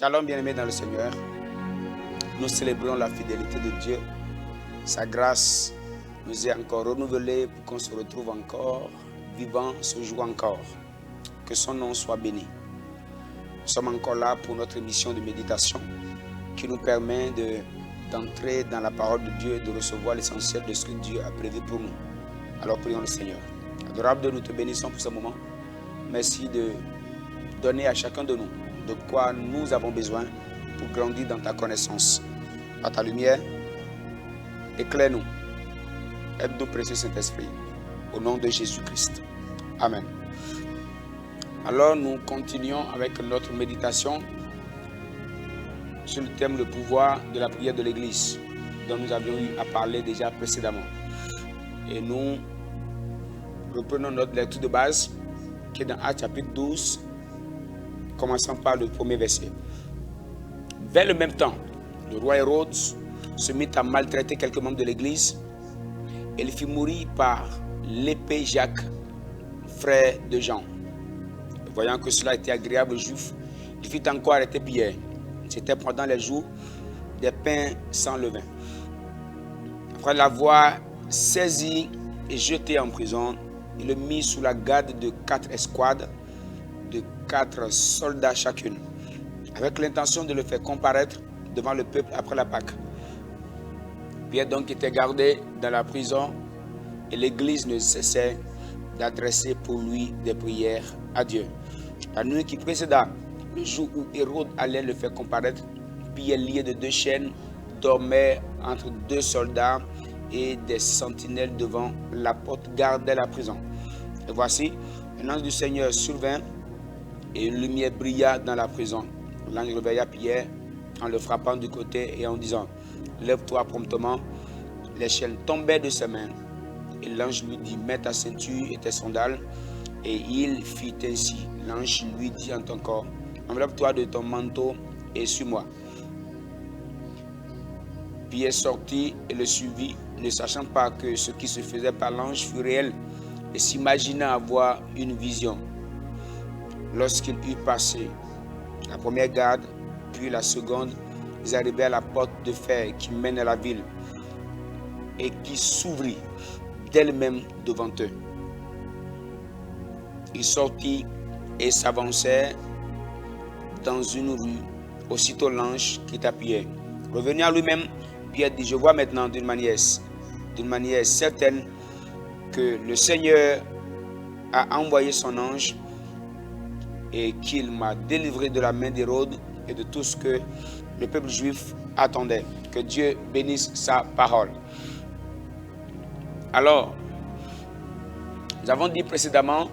Shalom bien-aimés dans le Seigneur. Nous célébrons la fidélité de Dieu. Sa grâce nous est encore renouvelée pour qu'on se retrouve encore vivant ce jour encore. Que son nom soit béni. Nous sommes encore là pour notre émission de méditation qui nous permet d'entrer dans la parole de Dieu et de recevoir l'essentiel de ce que Dieu a prévu pour nous. Alors prions le Seigneur. Adorable Dieu, nous te bénissons pour ce moment. Merci de donner à chacun de nous de quoi nous avons besoin pour grandir dans ta connaissance. Par ta lumière, éclaire-nous. Aide-nous, précieux Saint-Esprit. Au nom de Jésus-Christ. Amen. Alors nous continuons avec notre méditation sur le thème le pouvoir de la prière de l'Église dont nous avions eu à parler déjà précédemment. Et nous reprenons notre lecture de base qui est dans Actes chapitre 12, commençant par le premier verset. Vers le même temps, le roi Hérode se mit à maltraiter quelques membres de l'Église et il fit mourir par l'épée Jacques, frère de Jean. Voyant que cela était agréable aux Juifs, il fit encore arrêter Pierre. C'était pendant les jours des pains sans levain. Après l'avoir saisi et jeté en prison, il le mit sous la garde de 4 escouades, de 4 soldats chacune, avec l'intention de le faire comparaître devant le peuple après la Pâque. Pierre donc était gardé dans la prison et l'Église ne cessait d'adresser pour lui des prières à Dieu. La nuit qui précéda, le jour où Hérode allait le faire comparaître, Pierre, lié de 2 chaînes, dormait entre 2 soldats et des sentinelles devant la porte gardaient la prison. Et voici, un ange du Seigneur survint et une lumière brilla dans la prison. L'ange réveilla Pierre en le frappant du côté et en disant « Lève-toi promptement ». Les chaînes tombèrent de ses mains. Et l'ange lui dit « Mets ta ceinture et tes sandales ». Et il fit ainsi. L'ange lui dit en ton corps « Enveloppe-toi de ton manteau et suis-moi ». Pierre sortit et le suivit, ne sachant pas que ce qui se faisait par l'ange fut réel et s'imaginant avoir une vision. Lorsqu'il eut passé la première garde, puis la seconde, ils arrivèrent à la porte de fer qui mène à la ville et qui s'ouvrit d'elle-même devant eux. Ils sortirent et s'avancèrent dans une rue. Aussitôt l'ange quitta Pierre. Revenu à lui-même, Pierre dit « Je vois maintenant d'une manière certaine que le Seigneur a envoyé son ange et qu'il m'a délivré de la main d'Hérode et de tout ce que le peuple juif attendait. Que Dieu bénisse sa parole. » Alors, nous avons dit précédemment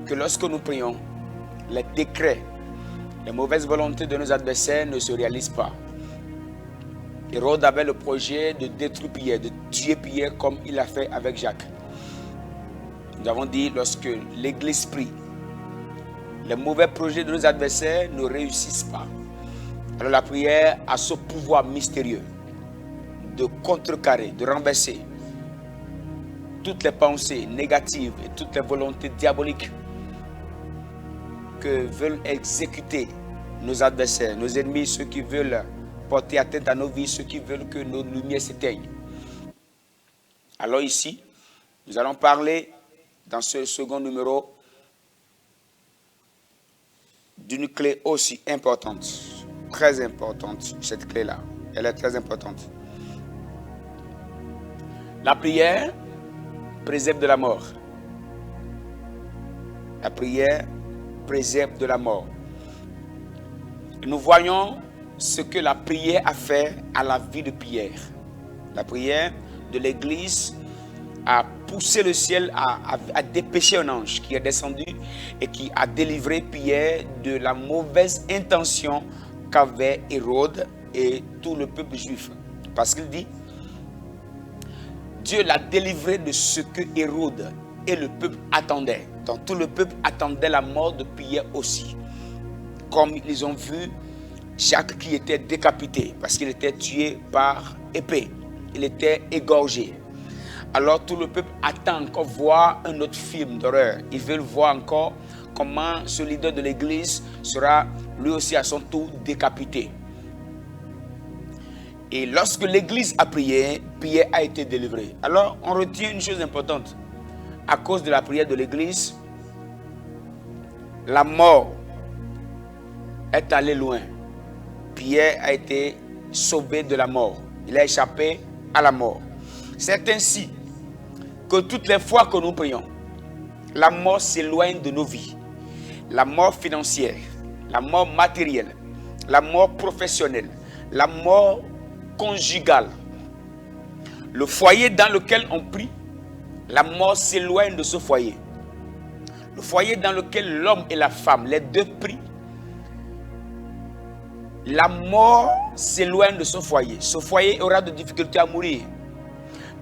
que lorsque nous prions, les décrets, les mauvaises volontés de nos adversaires ne se réalisent pas. Hérode avait le projet de détruire Pierre, de tuer Pierre comme il l'a fait avec Jacques. Nous avons dit lorsque l'Église prie, les mauvais projets de nos adversaires ne réussissent pas. Alors la prière a ce pouvoir mystérieux de contrecarrer, de renverser toutes les pensées négatives et toutes les volontés diaboliques que veulent exécuter nos adversaires, nos ennemis, ceux qui veulent porter atteinte à nos vies, ceux qui veulent que nos lumières s'éteignent. Alors ici, nous allons parler dans ce second numéro d'une clé aussi importante, très importante, cette clé-là, elle est très importante. La prière préserve de la mort. La prière préserve de la mort. Et nous voyons ce que la prière a fait à la vie de Pierre. La prière de l'Église a poussé le ciel à dépêcher un ange qui est descendu et qui a délivré Pierre de la mauvaise intention qu'avait Hérode et tout le peuple juif. Parce qu'il dit, Dieu l'a délivré de ce que Hérode et le peuple attendaient. Donc tout le peuple attendait la mort de Pierre aussi. Comme ils ont vu Jacques qui était décapité parce qu'il était tué par épée. Il était égorgé. Alors tout le peuple attend encore voir un autre film d'horreur. Ils veulent voir encore comment ce leader de l'église sera lui aussi à son tour décapité. Et lorsque l'église a prié, Pierre a été délivré. Alors, on retient une chose importante. À cause de la prière de l'église, la mort est allée loin. Pierre a été sauvé de la mort. Il a échappé à la mort. C'est ainsi que toutes les fois que nous prions, la mort s'éloigne de nos vies. La mort financière, la mort matérielle, la mort professionnelle, la mort conjugale. Le foyer dans lequel on prie, la mort s'éloigne de ce foyer. Le foyer dans lequel l'homme et la femme, les deux prient, la mort s'éloigne de ce foyer. Ce foyer aura de difficultés à mourir.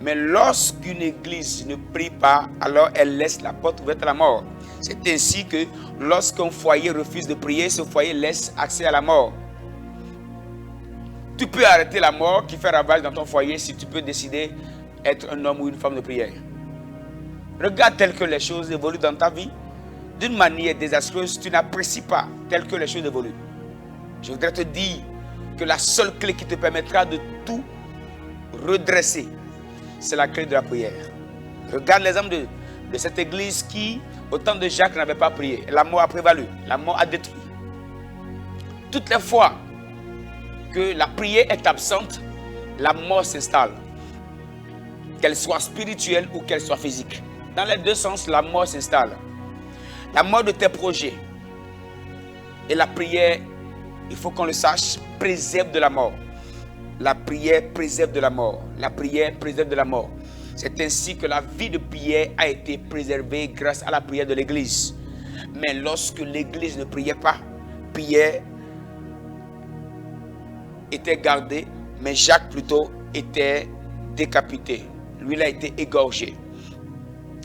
Mais lorsqu'une église ne prie pas, alors elle laisse la porte ouverte à la mort. C'est ainsi que lorsqu'un foyer refuse de prier, ce foyer laisse accès à la mort. Tu peux arrêter la mort qui fait ravage dans ton foyer si tu peux décider d'être un homme ou une femme de prière. Regarde tel que les choses évoluent dans ta vie. D'une manière désastreuse, tu n'apprécies pas tel que les choses évoluent. Je voudrais te dire que la seule clé qui te permettra de tout redresser, c'est la clé de la prière. Regarde l'exemple de cette église qui, au temps de Jacques, n'avait pas prié. La mort a prévalu, la mort a détruit. Toutes les fois que la prière est absente, la mort s'installe. Qu'elle soit spirituelle ou qu'elle soit physique. Dans les deux sens, la mort s'installe. La mort de tes projets. Et la prière, il faut qu'on le sache, préserve de la mort. La prière préserve de la mort. La prière préserve de la mort. C'est ainsi que la vie de Pierre a été préservée grâce à la prière de l'église. Mais lorsque l'église ne priait pas, Pierre était gardé, mais Jacques plutôt était décapité. Lui, il a été égorgé.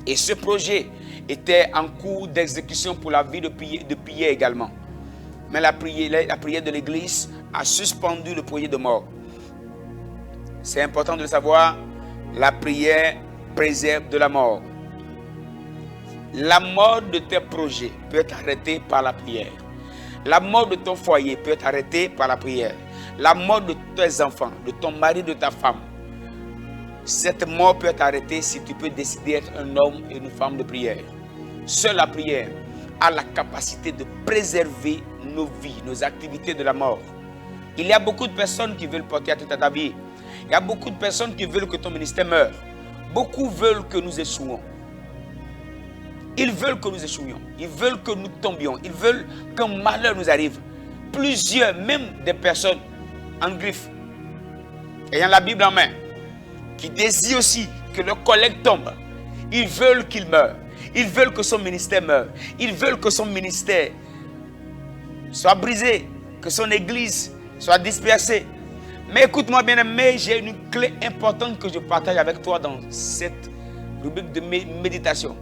Et ce projet était en cours d'exécution pour la vie de Pierre également. Mais la prière de l'église a suspendu le projet de mort. C'est important de le savoir, la prière préserve de la mort. La mort de tes projets peut être arrêtée par la prière. La mort de ton foyer peut être arrêtée par la prière. La mort de tes enfants, de ton mari, de ta femme. Cette mort peut être arrêtée si tu peux décider d'être un homme et une femme de prière. Seule la prière a la capacité de préserver nos vies, nos activités de la mort. Il y a beaucoup de personnes qui veulent porter atteinte à ta vie. Il y a beaucoup de personnes qui veulent que ton ministère meure. Beaucoup veulent que nous échouions. Ils veulent que nous échouions. Ils veulent que nous tombions. Ils veulent qu'un malheur nous arrive. Plusieurs, même des personnes en griffe, ayant la Bible en main, qui désirent aussi que leur collègue tombe. Ils veulent qu'il meure. Ils veulent que son ministère meure. Ils veulent que son ministère soit brisé, que son église soit dispersée. Mais écoute-moi bien aimé, j'ai une clé importante que je partage avec toi dans cette rubrique de méditation.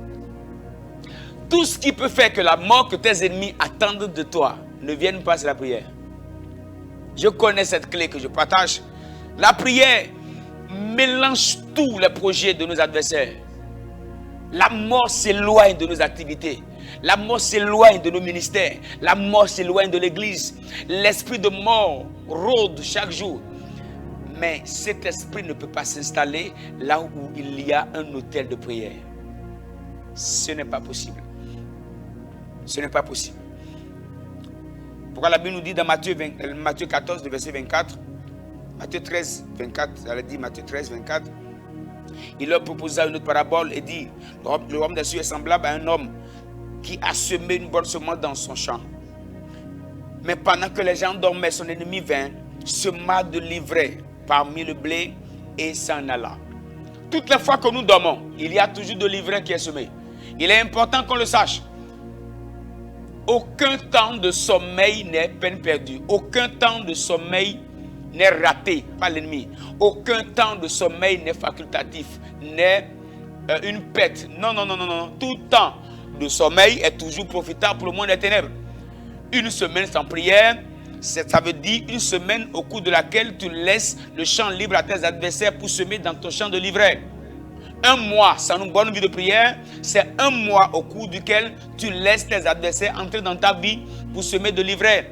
Tout ce qui peut faire que la mort que tes ennemis attendent de toi ne vienne pas, c'est la prière. Je connais cette clé que je partage. La prière mélange tous les projets de nos adversaires. La mort s'éloigne de nos activités. La mort s'éloigne de nos ministères. La mort s'éloigne de l'église. L'esprit de mort rôde chaque jour. Mais cet esprit ne peut pas s'installer là où il y a un autel de prière. Ce n'est pas possible. Ce n'est pas possible. Pourquoi la Bible nous dit dans Matthieu 14, verset 24, Matthieu 13, 24, elle a dit Matthieu 13, 24, il leur proposa une autre parabole et dit, le royaume des cieux est semblable à un homme qui a semé une bonne semence dans son champ. Mais pendant que les gens dormaient, son ennemi vint, sema de l'ivraie parmi le blé et s'en alla. Toutes les fois que nous dormons, il y a toujours de l'ivraie qui est semé. Il est important qu'on le sache. Aucun temps de sommeil n'est peine perdue. Aucun temps de sommeil n'est raté par l'ennemi. Aucun temps de sommeil n'est facultatif, n'est une perte. Non, non, non, non, non. Tout temps de sommeil est toujours profitable pour le monde des ténèbres. Une semaine sans prière, ça veut dire une semaine au cours de laquelle tu laisses le champ libre à tes adversaires pour semer dans ton champ de l'ivraie. Un mois sans une bonne vie de prière, c'est un mois au cours duquel tu laisses tes adversaires entrer dans ta vie pour semer de l'ivraie.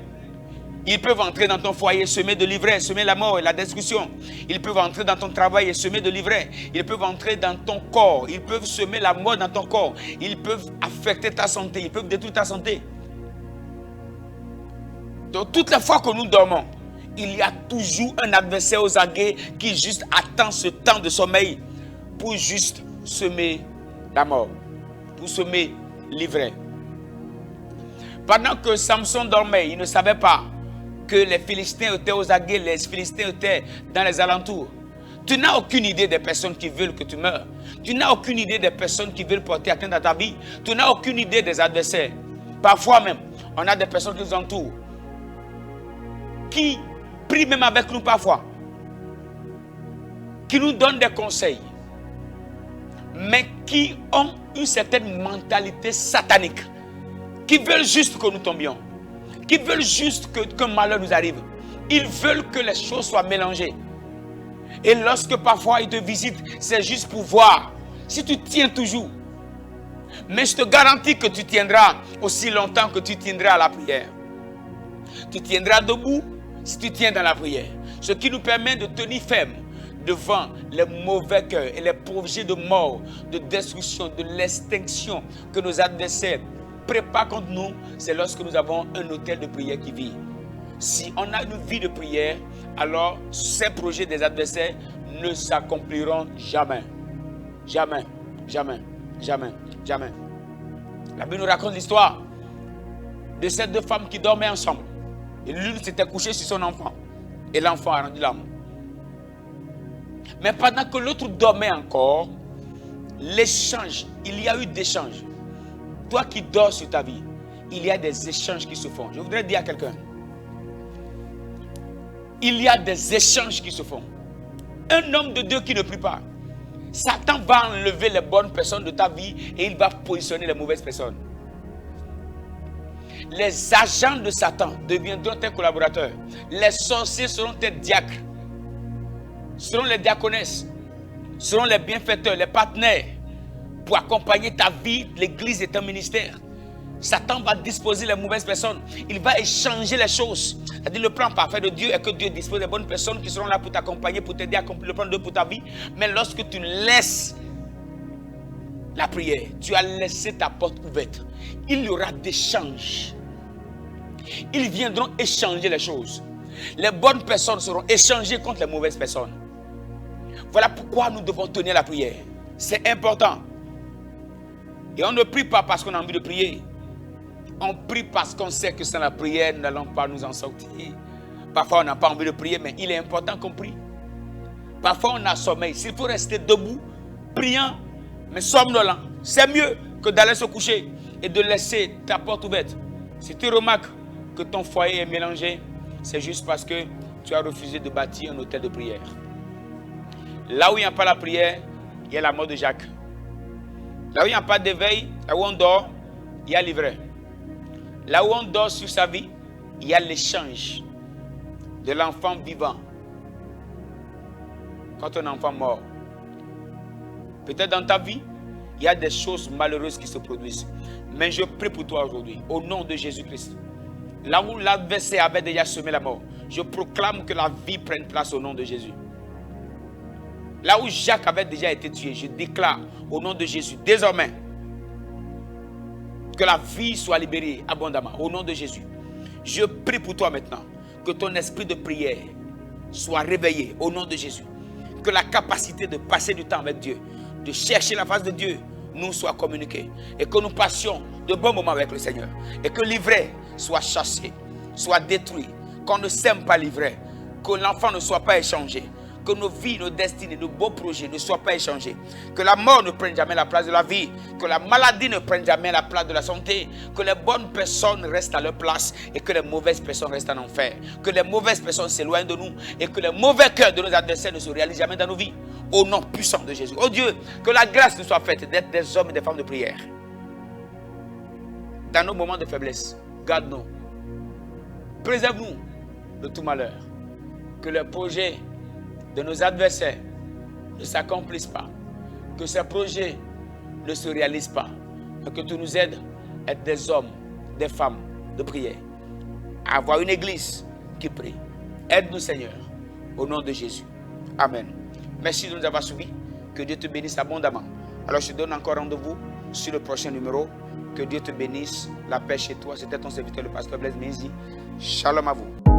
Ils peuvent entrer dans ton foyer, semer de l'ivraie, semer la mort et la destruction. Ils peuvent entrer dans ton travail et semer de l'ivraie. Ils peuvent entrer dans ton corps. Ils peuvent semer la mort dans ton corps. Ils peuvent affecter ta santé. Ils peuvent détruire ta santé. Donc, toutes les fois que nous dormons, il y a toujours un adversaire aux aguets qui juste attend ce temps de sommeil pour juste semer la mort, pour semer l'ivraie. Pendant que Samson dormait, il ne savait pas que les Philistins étaient aux aguets, les Philistins étaient dans les alentours. Tu n'as aucune idée des personnes qui veulent que tu meurs. Tu n'as aucune idée des personnes qui veulent porter atteinte à ta vie. Tu n'as aucune idée des adversaires. Parfois même, on a des personnes qui nous entourent, qui prient même avec nous parfois, qui nous donnent des conseils, mais qui ont une certaine mentalité satanique, qui veulent juste que nous tombions, qui veulent juste qu'un malheur nous arrive. Ils veulent que les choses soient mélangées. Et lorsque parfois ils te visitent, c'est juste pour voir si tu tiens toujours. Mais je te garantis que tu tiendras aussi longtemps que tu tiendras à la prière. Tu tiendras debout si tu tiens dans la prière. Ce qui nous permet de tenir ferme devant les mauvais cœurs et les projets de mort, de destruction, de l'extinction que nos adversaires préparent contre nous, c'est lorsque nous avons un autel de prière qui vit. Si on a une vie de prière, alors ces projets des adversaires ne s'accompliront jamais. Jamais, jamais, jamais, jamais. La Bible nous raconte l'histoire de ces deux femmes qui dormaient ensemble. Et l'une s'était couchée sur son enfant. Et l'enfant a rendu l'âme. Mais pendant que l'autre dormait encore, l'échange, il y a eu des échanges. Toi qui dors sur ta vie, il y a des échanges qui se font. Je voudrais dire à quelqu'un, il y a des échanges qui se font. Un homme de Dieu qui ne prie pas, Satan va enlever les bonnes personnes de ta vie et il va positionner les mauvaises personnes. Les agents de Satan deviendront tes collaborateurs. Les sorciers seront tes diacres, seront les diaconesses, seront les bienfaiteurs, les partenaires pour accompagner ta vie, l'église et ton ministère. Satan va disposer les mauvaises personnes. Il va échanger les choses. C'est-à-dire le plan parfait de Dieu est que Dieu dispose des bonnes personnes qui seront là pour t'accompagner, pour t'aider à accomplir le plan de Dieu pour ta vie. Mais lorsque tu laisses la prière, tu as laissé ta porte ouverte, il y aura des échanges. Ils viendront échanger les choses. Les bonnes personnes seront échangées contre les mauvaises personnes. Voilà pourquoi nous devons tenir la prière. C'est important. Et on ne prie pas parce qu'on a envie de prier. On prie parce qu'on sait que sans la prière, nous n'allons pas nous en sortir. Parfois, on n'a pas envie de prier, mais il est important qu'on prie. Parfois, on a sommeil. S'il faut rester debout, priant, mais somnolent, c'est mieux que d'aller se coucher et de laisser ta porte ouverte. Si tu remarques que ton foyer est mélangé, c'est juste parce que tu as refusé de bâtir un hôtel de prière. Là où il n'y a pas la prière, il y a la mort de Jacques. Là où il n'y a pas d'éveil, là où on dort, il y a l'ivraie. Là où on dort sur sa vie, il y a l'échange de l'enfant vivant contre un enfant mort. Peut-être dans ta vie, il y a des choses malheureuses qui se produisent. Mais je prie pour toi aujourd'hui, au nom de Jésus-Christ. Là où l'adversaire avait déjà semé la mort, je proclame que la vie prenne place au nom de Jésus. Là où Jacques avait déjà été tué, je déclare au nom de Jésus, désormais, que la vie soit libérée abondamment, au nom de Jésus. Je prie pour toi maintenant, que ton esprit de prière soit réveillé, au nom de Jésus. Que la capacité de passer du temps avec Dieu, de chercher la face de Dieu, nous soit communiquée. Et que nous passions de bons moments avec le Seigneur. Et que l'ivraie soit chassé, soit détruit. Qu'on ne sème pas l'ivraie. Que l'enfant ne soit pas échangé. Que nos vies, nos destinées, nos beaux projets ne soient pas échangés. Que la mort ne prenne jamais la place de la vie. Que la maladie ne prenne jamais la place de la santé. Que les bonnes personnes restent à leur place et que les mauvaises personnes restent en enfer. Que les mauvaises personnes s'éloignent de nous et que les mauvais cœurs de nos adversaires ne se réalisent jamais dans nos vies. Au nom puissant de Jésus. Oh Dieu, que la grâce nous soit faite d'être des hommes et des femmes de prière. Dans nos moments de faiblesse, garde-nous. Préserve-nous de tout malheur. Que les projets de nos adversaires ne s'accomplissent pas. que ces projets ne se réalisent pas, mais que tu nous aides à être des hommes, des femmes de prière, à avoir une église qui prie. Aide-nous, Seigneur, au nom de Jésus. Amen. Merci de nous avoir suivis. Que Dieu te bénisse abondamment. Alors, je te donne encore rendez-vous sur le prochain numéro. Que Dieu te bénisse. La paix chez toi. C'était ton serviteur, le pasteur Blaise Menzi. Shalom à vous.